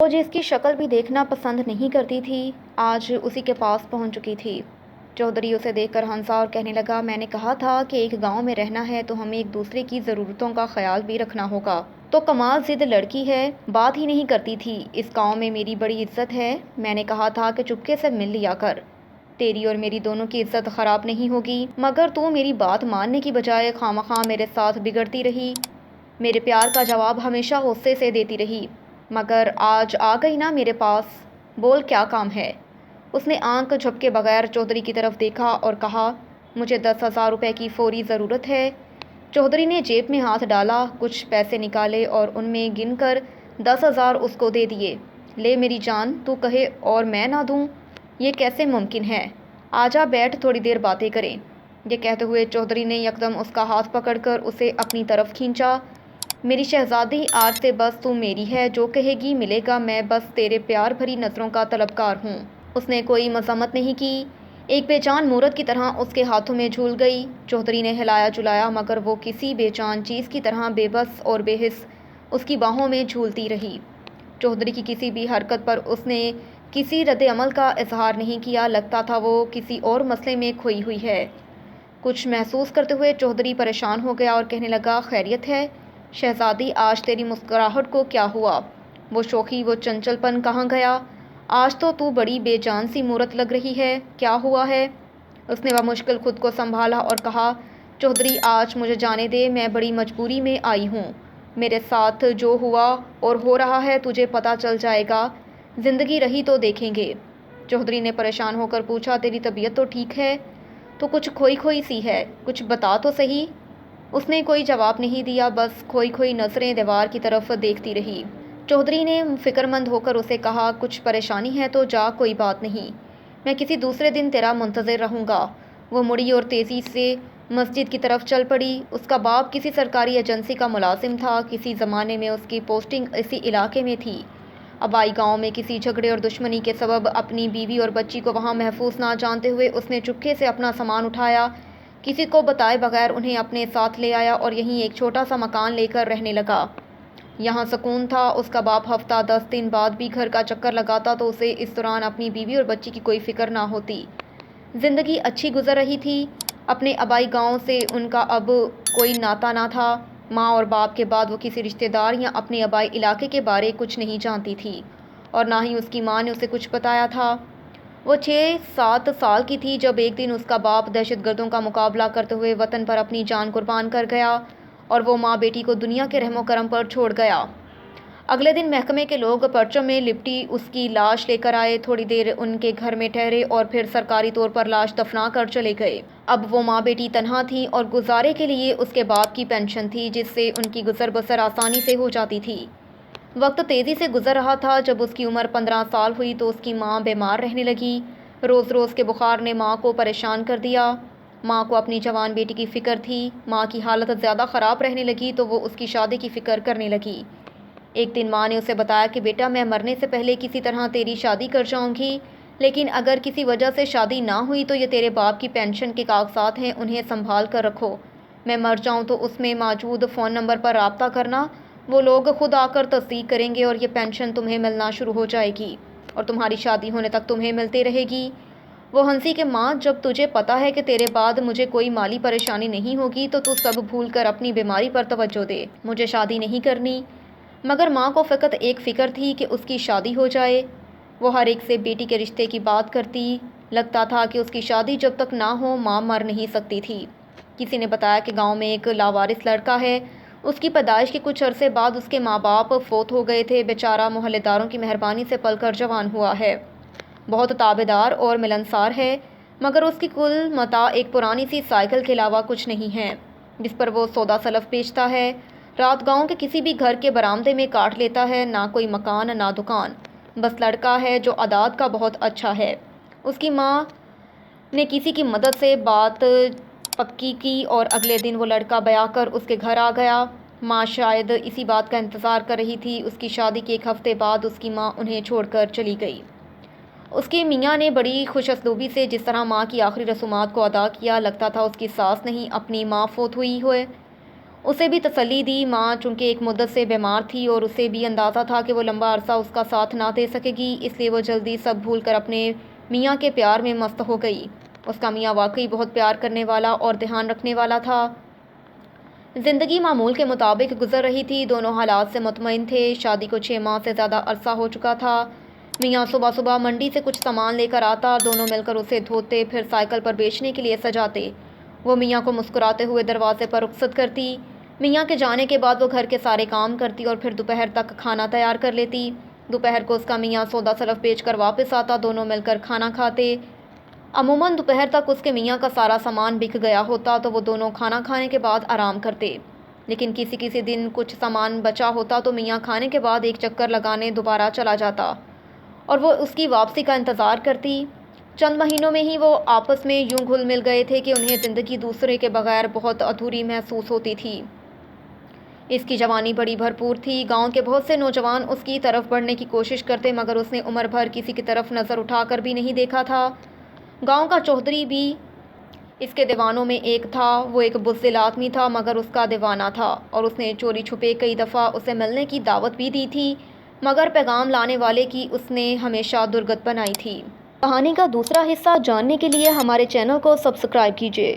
وہ جس کی شکل بھی دیکھنا پسند نہیں کرتی تھی آج اسی کے پاس پہنچ چکی تھی۔ چودھری اسے دیکھ کر ہنسا اور کہنے لگا، میں نے کہا تھا کہ ایک گاؤں میں رہنا ہے تو ہمیں ایک دوسرے کی ضرورتوں کا خیال بھی رکھنا ہوگا۔ تو کمال ضد لڑکی ہے، بات ہی نہیں کرتی تھی۔ اس گاؤں میں میری بڑی عزت ہے، میں نے کہا تھا کہ چپکے سے مل لیا کر، تیری اور میری دونوں کی عزت خراب نہیں ہوگی، مگر تو میری بات ماننے کی بجائے خواہ میرے ساتھ بگڑتی رہی، میرے پیار کا جواب ہمیشہ غصے سے دیتی رہی، مگر آج آ گئی نا میرے پاس، بول کیا کام ہے؟ اس نے آنکھ جھپکے بغیر چودھری کی طرف دیکھا اور کہا، مجھے 10,000 روپے کی فوری ضرورت ہے۔ چودھری نے جیب میں ہاتھ ڈالا، کچھ پیسے نکالے اور ان میں گن کر 10,000 اس کو دے دیے۔ لے میری جان، تو کہے اور میں نہ دوں، یہ کیسے ممکن ہے؟ آجا بیٹھ، تھوڑی دیر باتیں کریں۔ یہ کہتے ہوئے چودھری نے یکدم اس کا ہاتھ پکڑ کر اسے اپنی طرف کھینچا۔ میری شہزادی، آج سے بس تو میری ہے، جو کہے گی ملے گا، میں بس تیرے پیار بھری نظروں کا طلبگار ہوں۔ اس نے کوئی مذمت نہیں کی، ایک بے جان مورت کی طرح اس کے ہاتھوں میں جھول گئی۔ چودھری نے ہلایا جلایا مگر وہ کسی بے جان چیز کی طرح بے بس اور بے حس اس کی باہوں میں جھولتی رہی۔ چودھری کی کسی بھی حرکت پر اس نے کسی رد عمل کا اظہار نہیں کیا، لگتا تھا وہ کسی اور مسئلے میں کھوئی ہوئی ہے۔ کچھ محسوس کرتے ہوئے چودھری پریشان ہو گیا اور کہنے لگا، خیریت ہے شہزادی؟ آج تیری مسکراہٹ کو کیا ہوا؟ وہ شوخی، وہ چنچل پن کہاں گیا؟ آج تو بڑی بے جان سی مورت لگ رہی ہے، کیا ہوا ہے؟ اس نے بمشکل خود کو سنبھالا اور کہا، چودھری آج مجھے جانے دے، میں بڑی مجبوری میں آئی ہوں، میرے ساتھ جو ہوا اور ہو رہا ہے تجھے پتہ چل جائے گا، زندگی رہی تو دیکھیں گے۔ چودھری نے پریشان ہو کر پوچھا، تیری طبیعت تو ٹھیک ہے؟ تو کچھ کھوئی کھوئی سی ہے، کچھ بتا تو صحیح۔ اس نے کوئی جواب نہیں دیا، بس کھوئی کھوئی نظریں دیوار کی طرف دیکھتی رہی۔ چودھری نے فکرمند ہو کر اسے کہا، کچھ پریشانی ہے تو جا، کوئی بات نہیں، میں کسی دوسرے دن تیرا منتظر رہوں گا۔ وہ مڑی اور تیزی سے مسجد کی طرف چل پڑی۔ اس کا باپ کسی سرکاری ایجنسی کا ملازم تھا، کسی زمانے میں اس کی پوسٹنگ اسی علاقے میں تھی۔ اب آئی گاؤں میں کسی جھگڑے اور دشمنی کے سبب اپنی بیوی اور بچی کو وہاں محفوظ نہ جانتے ہوئے اس نے چپکے سے اپنا سامان اٹھایا، کسی کو بتائے بغیر انہیں اپنے ساتھ لے آیا اور یہیں ایک چھوٹا سا مکان لے کر رہنے لگا۔ یہاں سکون تھا۔ اس کا باپ ہفتہ 10 دن بعد بھی گھر کا چکر لگاتا تو اسے اس دوران اپنی بیوی اور بچی کی کوئی فکر نہ ہوتی۔ زندگی اچھی گزر رہی تھی۔ اپنے آبائی گاؤں سے ان کا اب کوئی ناتا نہ تھا۔ ماں اور باپ کے بعد وہ کسی رشتہ دار یا اپنے آبائی علاقے کے بارے کچھ نہیں جانتی تھی اور نہ ہی اس کی ماں نے اسے کچھ بتایا تھا۔ وہ 6-7 سال کی تھی جب ایک دن اس کا باپ دہشت گردوں کا مقابلہ کرتے ہوئے وطن پر اپنی جان قربان کر گیا اور وہ ماں بیٹی کو دنیا کے رحم و کرم پر چھوڑ گیا۔ اگلے دن محکمے کے لوگ پرچم میں لپٹی اس کی لاش لے کر آئے، تھوڑی دیر ان کے گھر میں ٹھہرے اور پھر سرکاری طور پر لاش دفنا کر چلے گئے۔ اب وہ ماں بیٹی تنہا تھیں اور گزارے کے لیے اس کے باپ کی پینشن تھی جس سے ان کی گزر بسر آسانی سے ہو جاتی تھی۔ وقت تیزی سے گزر رہا تھا۔ جب اس کی عمر 15 سال ہوئی تو اس کی ماں بیمار رہنے لگی۔ روز روز کے بخار نے ماں کو پریشان کر دیا۔ ماں کو اپنی جوان بیٹی کی فکر تھی۔ ماں کی حالت زیادہ خراب رہنے لگی تو وہ اس کی شادی کی فکر کرنے لگی۔ ایک دن ماں نے اسے بتایا کہ بیٹا، میں مرنے سے پہلے کسی طرح تیری شادی کر جاؤں گی، لیکن اگر کسی وجہ سے شادی نہ ہوئی تو یہ تیرے باپ کی پینشن کے کاغذات ہیں، انہیں سنبھال کر رکھو۔ میں مر جاؤں تو اس میں موجود فون نمبر پر رابطہ کرنا، وہ لوگ خود آ کر تصدیق کریں گے اور یہ پینشن تمہیں ملنا شروع ہو جائے گی اور تمہاری شادی ہونے تک تمہیں ملتے رہے گی۔ وہ ہنسی کہ ماں، جب تجھے پتا ہے کہ تیرے بعد مجھے کوئی مالی پریشانی نہیں ہوگی تو سب بھول کر اپنی بیماری پر توجہ دے، مجھے شادی نہیں کرنی۔ مگر ماں کو فقط ایک فکر تھی کہ اس کی شادی ہو جائے۔ وہ ہر ایک سے بیٹی کے رشتے کی بات کرتی، لگتا تھا کہ اس کی شادی جب تک نہ ہو ماں مر نہیں سکتی تھی۔ کسی نے بتایا کہ گاؤں میں ایک لاوارث لڑکا ہے، اس کی پیدائش کے کچھ عرصے بعد اس کے ماں باپ فوت ہو گئے تھے، بیچارہ محلے داروں کی مہربانی سے پل کر جوان ہوا ہے، بہت تابعدار اور ملنسار ہے، مگر اس کی کل متاع ایک پرانی سی سائیکل کے علاوہ کچھ نہیں ہے جس پر وہ سودا سلف بیچتا ہے۔ رات گاؤں کے کسی بھی گھر کے برآمدے میں کاٹ لیتا ہے، نہ کوئی مکان نہ دکان، بس لڑکا ہے جو عادات کا بہت اچھا ہے۔ اس کی ماں نے کسی کی مدد سے بات پکی کی اور اگلے دن وہ لڑکا بیاہ کر اس کے گھر آ گیا۔ ماں شاید اسی بات کا انتظار کر رہی تھی۔ اس کی شادی کے 1 ہفتے بعد اس کی ماں انہیں چھوڑ کر چلی گئی۔ اس کے میاں نے بڑی خوش اسلوبی سے جس طرح ماں کی آخری رسومات کو ادا کیا، لگتا تھا اس کی ساس نہیں اپنی ماں فوت ہوئی ہوئے اسے بھی تسلی دی۔ ماں چونکہ ایک مدت سے بیمار تھی اور اسے بھی اندازہ تھا کہ وہ لمبا عرصہ اس کا ساتھ نہ دے سکے گی، اس لیے وہ جلدی سب بھول کر اپنے میاں کے پیار میں مست ہو گئی۔ اس کا میاں واقعی بہت پیار کرنے والا اور دھیان رکھنے والا تھا۔ زندگی معمول کے مطابق گزر رہی تھی، دونوں حالات سے مطمئن تھے۔ شادی کو 6 ماہ سے زیادہ عرصہ ہو چکا تھا۔ میاں صبح صبح منڈی سے کچھ سامان لے کر آتا، دونوں مل کر اسے دھوتے، پھر سائیکل پر بیچنے کے لیے سجاتے۔ وہ میاں کو مسکراتے ہوئے دروازے پر رخصت کرتی۔ میاں کے جانے کے بعد وہ گھر کے سارے کام کرتی اور پھر دوپہر تک کھانا تیار کر لیتی۔ دوپہر کو اس کا میاں سودا سلف بیچ کر واپس آتا، دونوں مل کر کھانا کھاتے۔ عموماً دوپہر تک اس کے میاں کا سارا سامان بک گیا ہوتا تو وہ دونوں کھانا کھانے کے بعد آرام کرتے، لیکن کسی دن کچھ سامان بچا ہوتا تو میاں کھانے کے بعد ایک چکر لگانے دوبارہ چلا جاتا اور وہ اس کی واپسی کا انتظار کرتی۔ چند مہینوں میں ہی وہ آپس میں یوں گھل مل گئے تھے کہ انہیں زندگی دوسرے کے بغیر بہت ادھوری محسوس ہوتی تھی۔ اس کی جوانی بڑی بھرپور تھی، گاؤں کے بہت سے نوجوان اس کی طرف بڑھنے کی کوشش کرتے، مگر اس نے عمر بھر کسی کی طرف نظر اٹھا کر بھی نہیں دیکھا تھا۔ گاؤں کا چودھری بھی اس کے دیوانوں میں ایک تھا۔ وہ ایک بزدل آدمی تھا مگر اس کا دیوانہ تھا، اور اس نے چوری چھپے کئی دفعہ اسے ملنے کی دعوت بھی دی تھی، مگر پیغام لانے والے کی اس نے ہمیشہ درگت بنائی تھی۔ کہانی کا دوسرا حصہ جاننے کے لیے ہمارے چینل کو سبسکرائب کیجیے۔